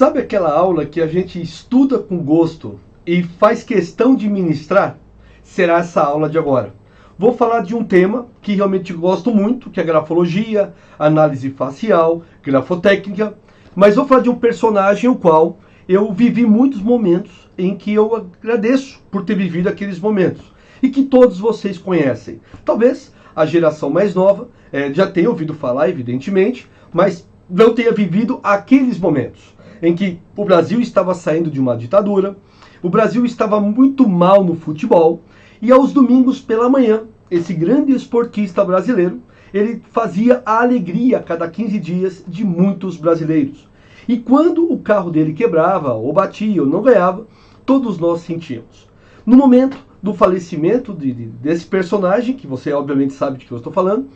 Sabe aquela aula que a gente estuda com gosto e faz questão de ministrar? Será essa aula de agora. Vou falar de um tema que realmente gosto muito, que é grafologia, análise facial, grafotécnica, mas vou falar de um personagem o qual eu vivi muitos momentos em que eu agradeço por ter vivido aqueles momentos e que todos vocês conhecem. Talvez a geração mais nova já tenha ouvido falar, evidentemente, mas não tenha vivido aqueles momentos em que o Brasil estava saindo de uma ditadura, o Brasil estava muito mal no futebol, e aos domingos pela manhã, esse grande esportista brasileiro, ele fazia a alegria a cada 15 dias de muitos brasileiros. E quando o carro dele quebrava, ou batia, ou não ganhava, todos nós sentíamos. No momento do falecimento desse personagem, que você obviamente sabe de que eu estou falando,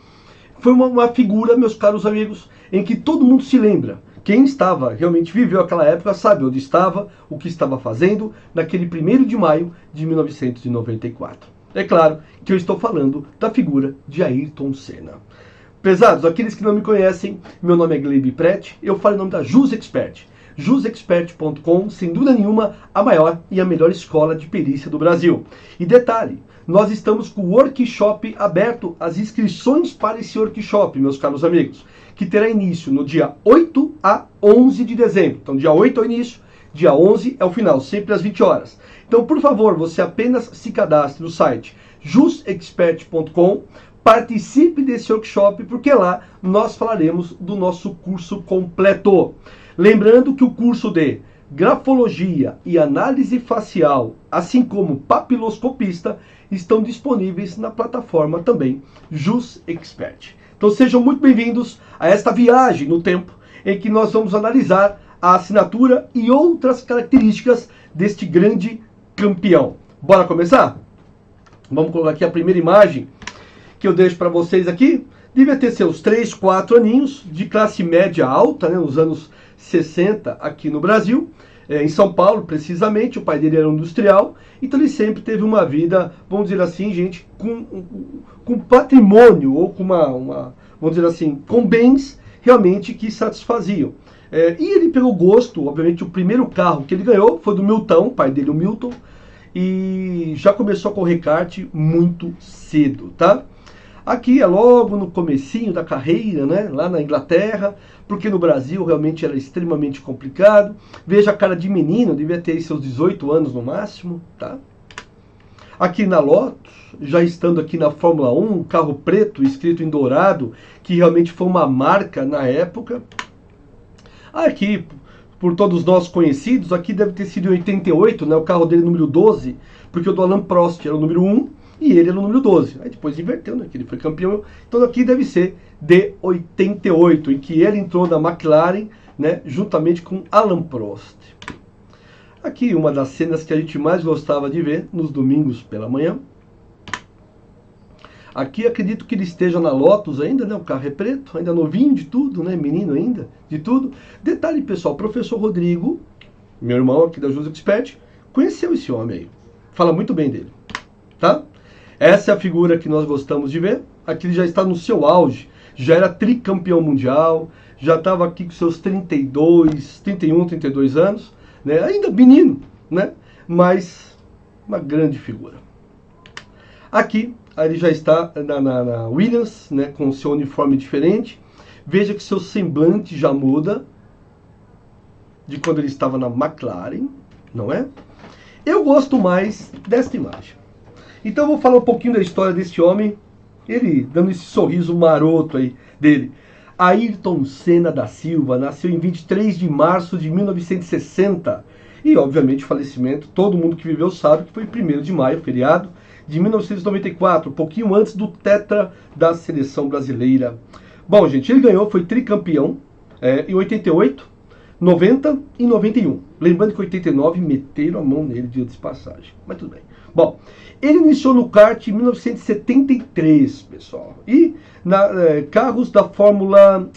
foi uma figura, meus caros amigos, em que todo mundo se lembra. Quem estava, realmente viveu aquela época, sabe onde estava, o que estava fazendo, naquele 1º de maio de 1994. É claro que eu estou falando da figura de Ayrton Senna. Pesados, aqueles que não me conhecem, meu nome é Glebe Prete, eu falo em nome da Jus Expert. jusexpert.com, sem dúvida nenhuma, a maior e a melhor escola de perícia do Brasil. E detalhe, nós estamos com o workshop aberto, as inscrições para esse workshop, meus caros amigos, que terá início no dia 8 a 11 de dezembro. Então, dia 8 é o início, dia 11 é o final, sempre às 20 horas. Então, por favor, você apenas se cadastre no site jusexpert.com, participe desse workshop, porque lá nós falaremos do nosso curso completo. Lembrando que o curso de grafologia e análise facial, assim como papiloscopista, estão disponíveis na plataforma também Jus Expert. Então sejam muito bem-vindos a esta viagem no tempo em que nós vamos analisar a assinatura e outras características deste grande campeão. Bora começar? Vamos colocar aqui a primeira imagem que eu deixo para vocês aqui. Devia ter seus 3, 4 aninhos, de classe média alta, né, nos anos 60 aqui no Brasil, em São Paulo precisamente. O pai dele era um industrial, então ele sempre teve uma vida, vamos dizer assim, gente, com patrimônio, ou com vamos dizer assim, com bens realmente que satisfaziam. E ele pegou gosto, obviamente o primeiro carro que ele ganhou foi do Milton, pai dele o Milton, e já começou a correr kart muito cedo, tá? Aqui é logo no comecinho da carreira, né, lá na Inglaterra, porque no Brasil realmente era extremamente complicado. Veja a cara de menino, devia ter seus 18 anos no máximo, tá? Aqui na Lotus, já estando aqui na Fórmula 1, um carro preto escrito em dourado, que realmente foi uma marca na época. Aqui, por todos nós conhecidos, aqui deve ter sido em 88, né, o carro dele número 12, porque o do Alain Prost era o número 1, e ele era o número 12. Aí depois inverteu, né, que ele foi campeão. Então aqui deve ser de 88, em que ele entrou na McLaren, né, juntamente com Alain Prost. Aqui uma das cenas que a gente mais gostava de ver nos domingos pela manhã. Aqui acredito que ele esteja na Lotus ainda, né? O carro é preto, ainda novinho de tudo, né? Menino ainda, de tudo. Detalhe, pessoal, o professor Rodrigo, meu irmão aqui da Jus Expert, conheceu esse homem aí. Fala muito bem dele, tá? Essa é a figura que nós gostamos de ver. Aqui ele já está no seu auge, já era tricampeão mundial, já estava aqui com seus 32, 31, 32 anos, né? Ainda menino, né? Mas uma grande figura. Aqui ele já está na Williams, né? Com o seu uniforme diferente. Veja que seu semblante já muda de quando ele estava na McLaren, não é? Eu gosto mais desta imagem. Então eu vou falar um pouquinho da história desse homem, ele dando esse sorriso maroto aí dele. Ayrton Senna da Silva nasceu em 23 de março de 1960. E, obviamente, o falecimento, todo mundo que viveu sabe que foi 1º de maio, feriado de 1994, um pouquinho antes do tetra da seleção brasileira. Bom, gente, ele ganhou, foi tricampeão em 88, 90 e 91. Lembrando que 89 meteram a mão nele, dia de passagem. Mas tudo bem. Bom, ele iniciou no kart em 1973, pessoal. E carros da Fórmula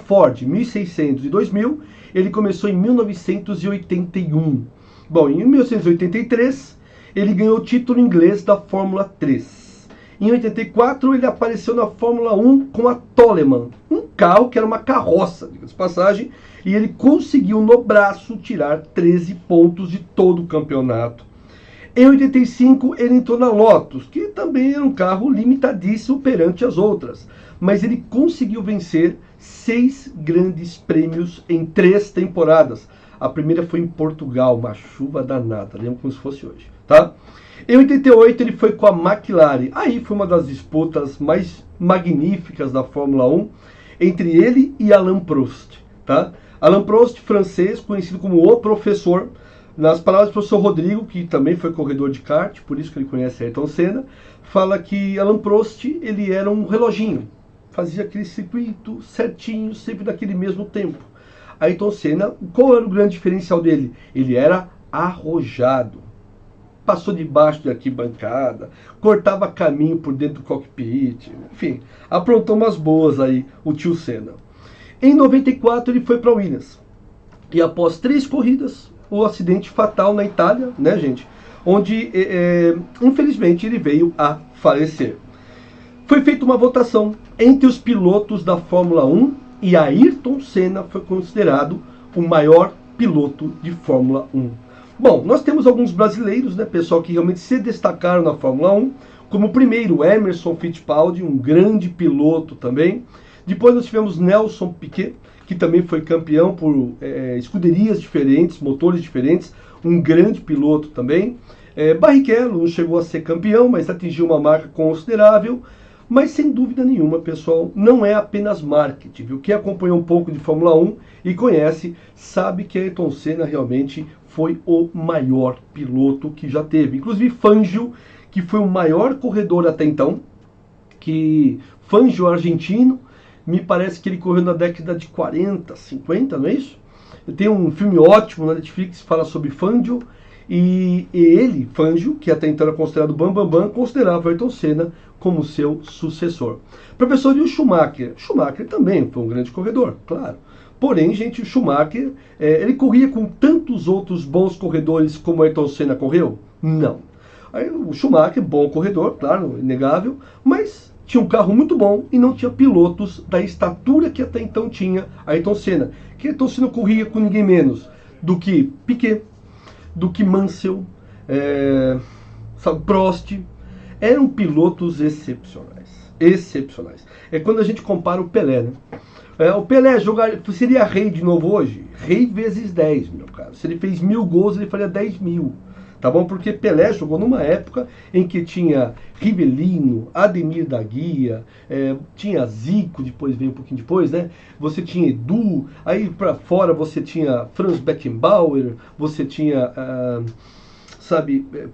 Ford, 1600 e 2000, ele começou em 1981. Bom, em 1983, ele ganhou o título inglês da Fórmula 3. Em 84 ele apareceu na Fórmula 1 com a Toleman, um carro que era uma carroça, diga-se de passagem, e ele conseguiu no braço tirar 13 pontos de todo o campeonato. Em 85 ele entrou na Lotus, que também era um carro limitadíssimo perante as outras, mas ele conseguiu vencer 6 grandes prêmios em 3 temporadas. A primeira foi em Portugal, uma chuva danada, lembro como se fosse hoje, tá? Em 88 ele foi com a McLaren, aí foi uma das disputas mais magníficas da Fórmula 1, entre ele e Alain Prost, tá? Alain Prost, francês, conhecido como o professor. Nas palavras do professor Rodrigo, que também foi corredor de kart, por isso que ele conhece Ayrton Senna, fala que Alain Prost ele era um reloginho, fazia aquele circuito certinho, sempre naquele mesmo tempo. Ayrton Senna, qual era o grande diferencial dele? Ele era arrojado, passou debaixo de arquibancada, cortava caminho por dentro do cockpit, enfim, aprontou umas boas aí o tio Senna. Em 94 ele foi para a Williams, e após 3 corridas, o acidente fatal na Itália, né, gente? Onde, infelizmente, ele veio a falecer. Foi feita uma votação entre os pilotos da Fórmula 1 e Ayrton Senna foi considerado o maior piloto de Fórmula 1. Bom, nós temos alguns brasileiros, né, pessoal que realmente se destacaram na Fórmula 1, como o primeiro, Emerson Fittipaldi, um grande piloto também. Depois nós tivemos Nelson Piquet, que também foi campeão por escuderias diferentes, motores diferentes, um grande piloto também. Barrichello não chegou a ser campeão, mas atingiu uma marca considerável. Mas sem dúvida nenhuma, pessoal, não é apenas marketing, viu? Quem acompanhou um pouco de Fórmula 1 e conhece, sabe que Ayrton Senna realmente foi o maior piloto que já teve. Inclusive Fangio, que foi o maior corredor até então, que Fangio argentino, me parece que ele correu na década de 40, 50, não é isso? Tem um filme ótimo na Netflix que fala sobre Fangio, e ele, Fangio, que até então era considerado Bambambam, considerava Ayrton Senna como seu sucessor. Professor, e o Schumacher? Schumacher também foi um grande corredor, claro. Porém, gente, o Schumacher, ele corria com tantos outros bons corredores como Ayrton Senna correu? Não. Aí, o Schumacher, bom corredor, claro, inegável, mas tinha um carro muito bom e não tinha pilotos da estatura que até então tinha Ayrton Senna. Que Ayrton Senna corria com ninguém menos do que Piquet, do que Mansell, Prost. Eram pilotos excepcionais. Excepcionais. É quando a gente compara o Pelé, né? O Pelé seria rei de novo hoje? Rei vezes 10, meu caro. Se ele fez 1000 gols, ele faria 10.000. Tá bom? Porque Pelé jogou numa época em que tinha Rivelino, Ademir da Guia, tinha Zico, depois veio um pouquinho depois, né? Você tinha Edu, aí para fora você tinha Franz Beckenbauer, você tinha,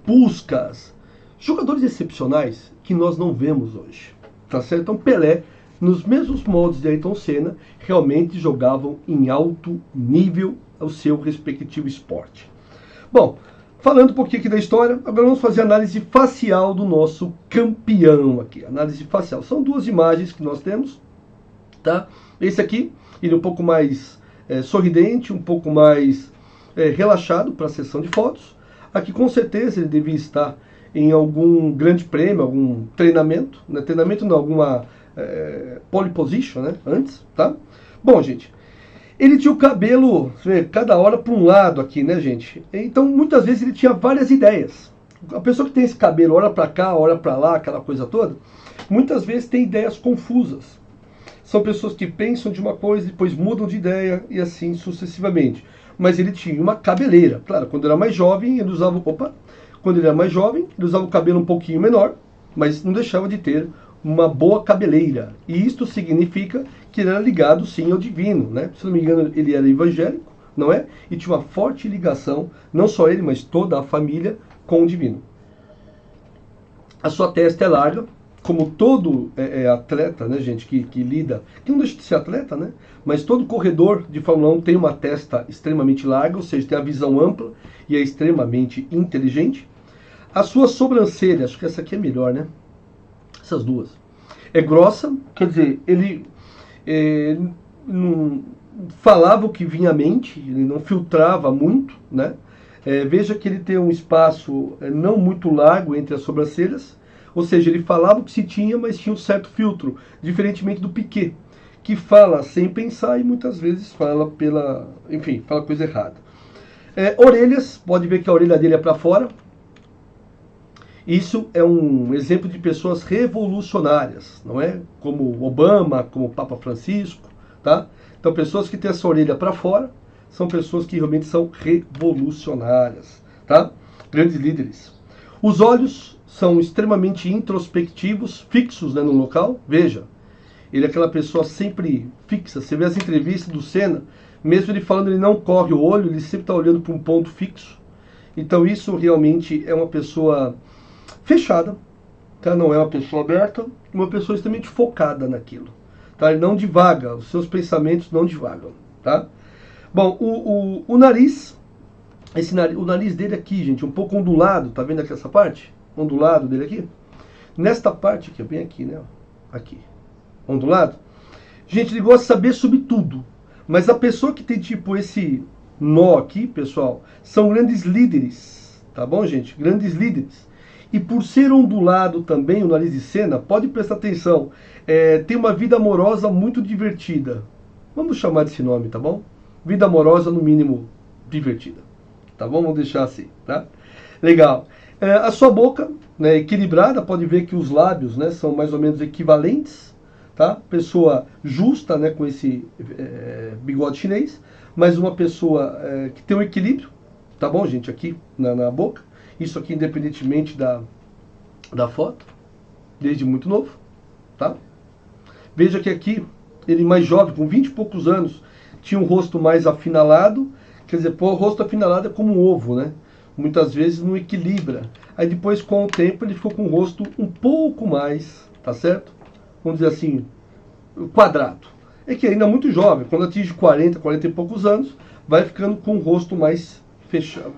Puskás, jogadores excepcionais que nós não vemos hoje, tá certo? Então Pelé, nos mesmos moldes de Ayrton Senna, realmente jogavam em alto nível o seu respectivo esporte. Bom, falando um pouquinho aqui da história, agora vamos fazer a análise facial do nosso campeão aqui. Análise facial. São 2 imagens que nós temos, tá? Esse aqui, ele é um pouco mais sorridente, um pouco mais relaxado para a sessão de fotos. Aqui com certeza ele devia estar em algum grande prêmio, algum treinamento, né? Treinamento não, alguma pole position, né? Antes, tá? Bom, gente, ele tinha o cabelo, cada hora para um lado aqui, né, gente? Então, muitas vezes ele tinha várias ideias. A pessoa que tem esse cabelo, hora para cá, hora para lá, aquela coisa toda, muitas vezes tem ideias confusas. São pessoas que pensam de uma coisa, depois mudam de ideia e assim sucessivamente. Mas ele tinha uma cabeleira. Claro, quando era mais jovem, ele usava... Quando ele era mais jovem, ele usava o cabelo um pouquinho menor, mas não deixava de ter uma boa cabeleira. E isto significa que ele era ligado, sim, ao divino, né? Se não me engano, ele era evangélico, não é? E tinha uma forte ligação, não só ele, mas toda a família, com o divino. A sua testa é larga, como todo atleta, né, gente, que lida, que não deixa de ser atleta, né? Mas todo corredor de Fórmula 1 tem uma testa extremamente larga, ou seja, tem a visão ampla e é extremamente inteligente. A sua sobrancelha, acho que essa aqui é melhor, né? Essas duas. É grossa, quer dizer, ele não falava o que vinha à mente, ele não filtrava muito, né? Veja que ele tem um espaço não muito largo entre as sobrancelhas, Ou seja, ele falava o que se tinha, mas tinha um certo filtro, diferentemente do Piquet, que fala sem pensar e muitas vezes fala enfim, fala coisa errada. Orelhas, pode ver que a orelha dele é para fora. Isso é um exemplo de pessoas revolucionárias, não é? Como Obama, como o Papa Francisco, tá? Então, pessoas que têm essa orelha para fora são pessoas que realmente são revolucionárias, tá? Grandes líderes. Os olhos são extremamente introspectivos, fixos, né, no local. Veja, ele é aquela pessoa sempre fixa. Você vê as entrevistas do Senna, mesmo ele falando, ele não corre o olho, ele sempre está olhando para um ponto fixo. Então, isso realmente é uma pessoa fechada, tá? Não é uma pessoa aberta, uma pessoa extremamente focada naquilo, tá? Ele não divaga, os seus pensamentos não divagam, tá? Bom, o nariz, o nariz dele aqui, gente, um pouco ondulado, tá vendo aqui essa parte? Ondulado dele aqui? Nesta parte aqui, bem aqui, né? Aqui, ondulado. Gente, ele gosta de saber sobre tudo, mas a pessoa que tem tipo esse nó aqui, pessoal, são grandes líderes, tá bom, gente? Grandes líderes. E por ser ondulado também, o nariz de Senna, pode prestar atenção, tem uma vida amorosa muito divertida. Vamos chamar desse nome, tá bom? Vida amorosa, no mínimo, divertida. Tá bom? Vamos deixar assim, tá? Legal. A sua boca, né, equilibrada, pode ver que os lábios, né, são mais ou menos equivalentes, tá? Pessoa justa, né, com esse bigode chinês, mas uma pessoa que tem um equilíbrio, tá bom, gente? Aqui na boca. Isso aqui independentemente da foto, desde muito novo, tá? Veja que aqui, ele mais jovem, com 20 e poucos anos, tinha um rosto mais afinalado, quer dizer, o rosto afinalado é como um ovo, né? Muitas vezes não equilibra. Aí depois, com o tempo, ele ficou com o rosto um pouco mais, tá certo? Vamos dizer assim, quadrado. É que ainda é muito jovem, quando atinge 40 e poucos anos, vai ficando com o rosto mais fechado,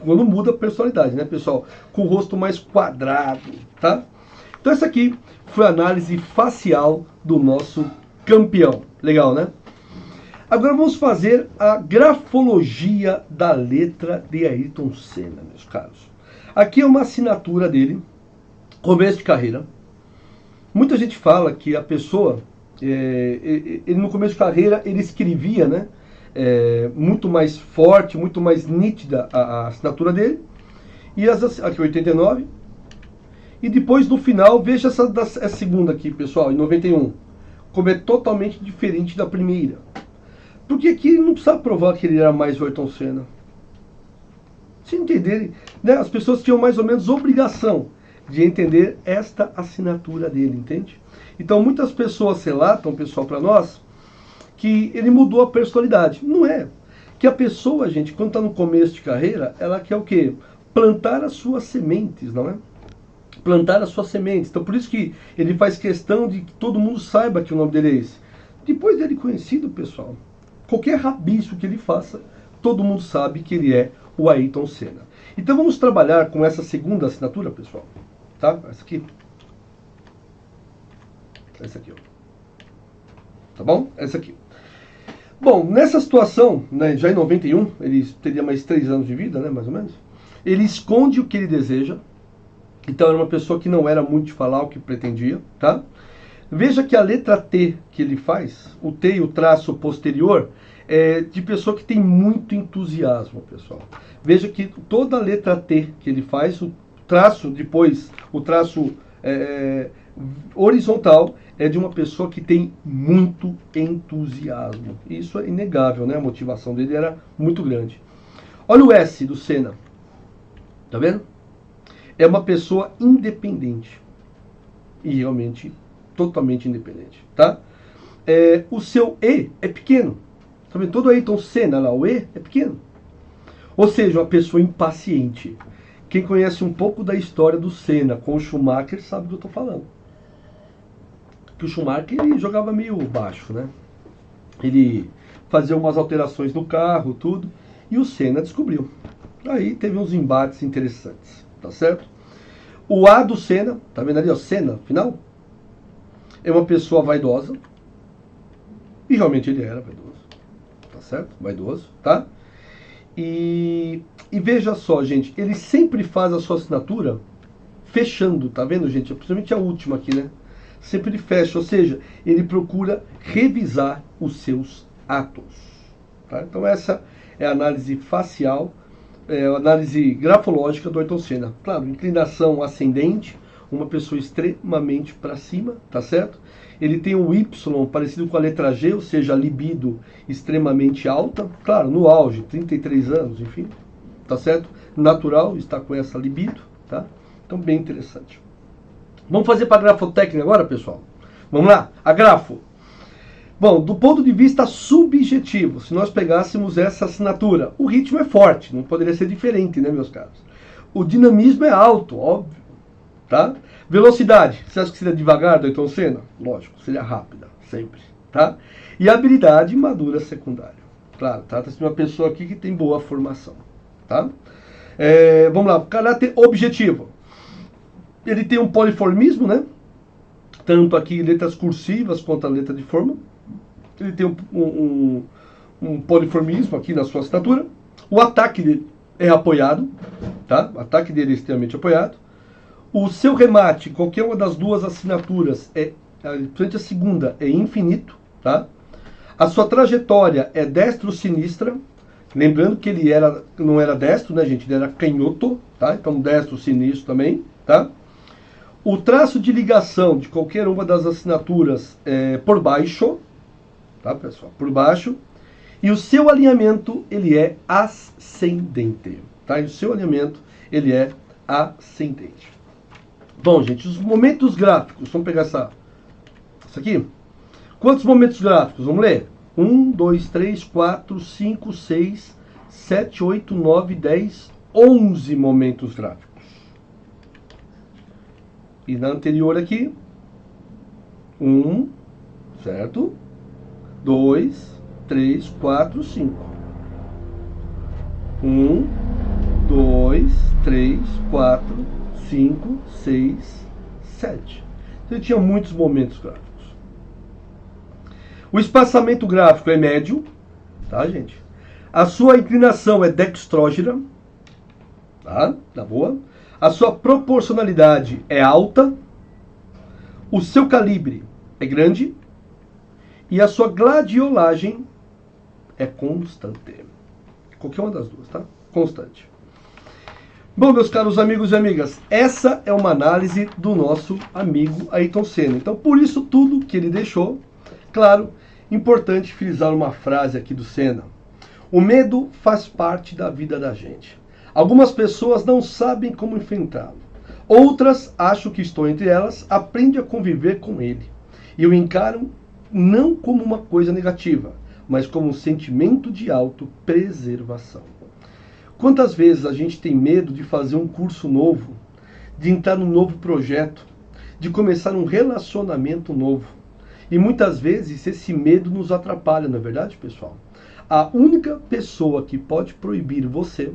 quando muda a personalidade, né, pessoal? Com o rosto mais quadrado, tá? Então essa aqui foi a análise facial do nosso campeão. Legal, né? Agora vamos fazer a grafologia da letra de Ayrton Senna, meus caros. Aqui é uma assinatura dele, começo de carreira. Muita gente fala que a pessoa, ele no começo de carreira, ele escrevia, né? Muito mais forte, muito mais nítida a assinatura dele. E aqui 89. E depois no final, veja essa segunda aqui, pessoal, em 91. Como é totalmente diferente da primeira. Porque aqui ele não precisa provar que ele era mais o Ayrton Senna. Se entenderem, né, as pessoas tinham mais ou menos obrigação de entender esta assinatura dele, entende? Então muitas pessoas relatam, pessoal, para nós, que ele mudou a personalidade. Não é. Que a pessoa, gente, quando está no começo de carreira, ela quer o quê? Plantar as suas sementes, não é? Plantar as suas sementes. Então por isso que ele faz questão de que todo mundo saiba que o nome dele é esse. Depois dele conhecido, pessoal, qualquer rabicho que ele faça, todo mundo sabe que ele é o Ayrton Senna. Então vamos trabalhar com essa segunda assinatura, pessoal. Tá? Essa aqui. Essa aqui, ó. Tá bom? Essa aqui. Bom, nessa situação, né, já em 91, ele teria mais 3 anos de vida, né, mais ou menos. Ele esconde o que ele deseja. Então era uma pessoa que não era muito de falar o que pretendia, tá? Veja que a letra T que ele faz, o T e o traço posterior, é de pessoa que tem muito entusiasmo, pessoal. Veja que toda a letra T que ele faz, o traço depois, o traço horizontal, é de uma pessoa que tem muito entusiasmo. Isso é inegável, né? A motivação dele era muito grande. Olha o S do Senna. Tá vendo? É uma pessoa independente. E realmente totalmente independente, tá? O seu E é pequeno. Tá vendo? Todo Ayrton Senna lá, o E é pequeno. Ou seja, uma pessoa impaciente. Quem conhece um pouco da história do Senna com o Schumacher sabe do que eu estou falando. Que o Schumacher ele jogava meio baixo, né? Ele fazia umas alterações no carro, tudo. E o Senna descobriu. Aí teve uns embates interessantes, tá certo? O A do Senna, tá vendo ali, ó, Senna, final? É uma pessoa vaidosa. E realmente ele era vaidoso. Tá certo? Vaidoso, tá? E veja só, gente, ele sempre faz a sua assinatura fechando, tá vendo, gente? Principalmente a última aqui, né? Sempre ele fecha, ou seja, ele procura revisar os seus atos. Tá? Então essa é a análise facial, a análise grafológica do Ayrton Senna. Claro, inclinação ascendente, uma pessoa extremamente para cima, tá certo? Ele tem um Y parecido com a letra G, ou seja, a libido extremamente alta. Claro, no auge, 33 anos, enfim, tá certo? Natural, está com essa libido, tá? Então, bem interessante. Vamos fazer para a grafotécnica agora, pessoal? Vamos lá, a grafo. Bom, do ponto de vista subjetivo, se nós pegássemos essa assinatura, o ritmo é forte, não poderia ser diferente, né, meus caros? O dinamismo é alto, óbvio, tá? Velocidade, você acha que seria devagar do Ayrton Senna? Lógico, seria rápida, sempre, tá? E habilidade madura secundária. Claro, trata-se de uma pessoa aqui que tem boa formação, tá? Vamos lá, caráter objetivo. Ele tem um poliformismo, né? Tanto aqui letras cursivas quanto a letra de forma. Ele tem um poliformismo aqui na sua assinatura. O ataque dele é apoiado, tá? O ataque dele é extremamente apoiado. O seu remate, qualquer uma das duas assinaturas, principalmente a segunda, é infinito, tá? A sua trajetória é destro-sinistra. Lembrando que ele não era destro, né, gente? Ele era canhoto, tá? Então destro-sinistro também, tá? O traço de ligação de qualquer uma das assinaturas é por baixo, tá, pessoal? Por baixo. E o seu alinhamento, ele é ascendente, tá? E o seu alinhamento, ele é ascendente. Bom, gente, os momentos gráficos. Vamos pegar essa aqui. Quantos momentos gráficos? Vamos ler. 1, 2, 3, 4, 5, 6, 7, 8, 9, 10, 11 momentos gráficos. E na anterior aqui, 1, certo? 2, 3, 4, 5. 1, 2, 3, 4, 5, 6, 7. Então, tinha muitos momentos gráficos. O espaçamento gráfico é médio, tá, gente? A sua inclinação é dextrógena, tá? Tá boa. A sua proporcionalidade é alta, o seu calibre é grande e a sua gladiolagem é constante. Qualquer uma das duas, tá? Constante. Bom, meus caros amigos e amigas, essa é uma análise do nosso amigo Ayrton Senna. Então, por isso tudo que ele deixou, claro, importante frisar uma frase aqui do Senna. O medo faz parte da vida da gente. Algumas pessoas não sabem como enfrentá-lo. Outras, acham que estou entre elas, aprendem a conviver com ele. E o encaram não como uma coisa negativa, mas como um sentimento de autopreservação. Quantas vezes a gente tem medo de fazer um curso novo, de entrar num novo projeto, de começar um relacionamento novo? E muitas vezes esse medo nos atrapalha, não é verdade, pessoal? A única pessoa que pode proibir você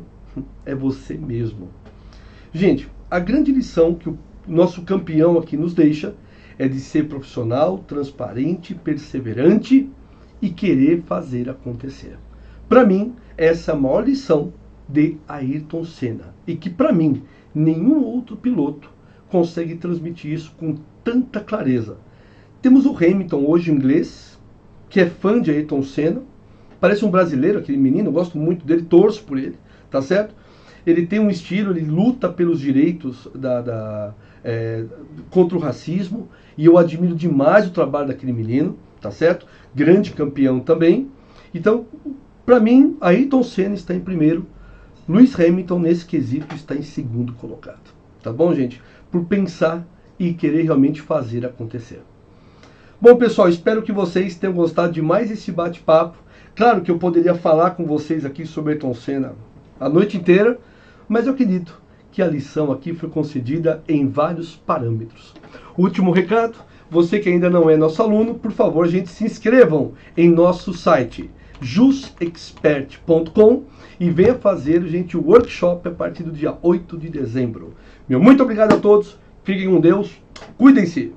é você mesmo. Gente, a grande lição que o nosso campeão aqui nos deixa é de ser profissional, transparente, perseverante e querer fazer acontecer. Para mim, essa é a maior lição de Ayrton Senna. E que, para mim, nenhum outro piloto consegue transmitir isso com tanta clareza. Temos o Hamilton, hoje inglês, que é fã de Ayrton Senna. Parece um brasileiro, aquele menino, eu gosto muito dele, torço por ele, tá certo? Ele tem um estilo, ele luta pelos direitos contra o racismo, e eu admiro demais o trabalho daquele menino, tá certo? Grande campeão também. Então, para mim, Ayrton Senna está em primeiro, Lewis Hamilton, nesse quesito, está em segundo colocado. Tá bom, gente? Por pensar e querer realmente fazer acontecer. Bom, pessoal, espero que vocês tenham gostado de mais esse bate-papo. Claro que eu poderia falar com vocês aqui sobre Ayrton Senna a noite inteira, mas eu acredito que a lição aqui foi concedida em vários parâmetros. Último recado, você que ainda não é nosso aluno, por favor, gente, se inscrevam em nosso site jusexpert.com e venha fazer, gente, o workshop a partir do dia 8 de dezembro. Meu muito obrigado a todos, fiquem com Deus, cuidem-se!